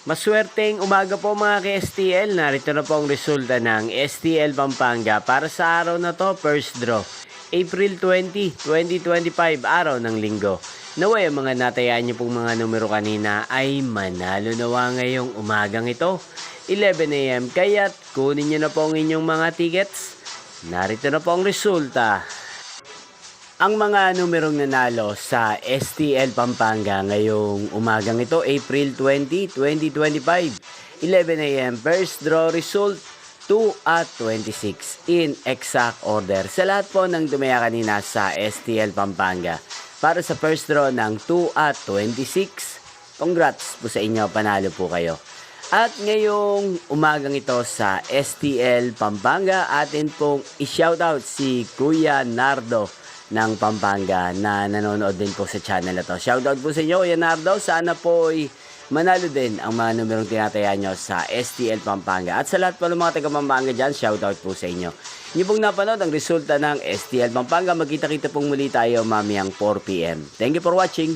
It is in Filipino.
Maswerteng umaga po mga ka-STL. Narito na po ang resulta ng STL Pampanga para sa araw na to, first draw. April 20, 2025, araw ng linggo. Naway ang mga natayaan niyo pong mga numero kanina ay manalo nawa ngayong umagang ito, 11 AM. Kaya't kunin niyo na po ang inyong mga tickets. Narito na po ang resulta. Ang mga numerong nanalo sa STL Pampanga ngayong umagang ito, April 20, 2025, 11 AM, first draw result 2 at 26 in exact order. Sa lahat po ng tumaya kanina sa STL Pampanga para sa first draw ng 2 at 26, congrats po sa inyo, panalo po kayo. At ngayong umagang ito sa STL Pampanga, atin pong i-shoutout si Kuya Nardo ng Pampanga na nanonood din po sa channel na to. Shoutout po sa inyo, Kuya Nardo. Sana po ay manalo din ang mga numerong tinataya nyo sa STL Pampanga. At sa lahat po ng mga taga Pampanga dyan, shoutout po sa inyo. Inyo pong napanood ang resulta ng STL Pampanga. Magkita-kita pong muli tayo mamayang 4 PM. Thank you for watching.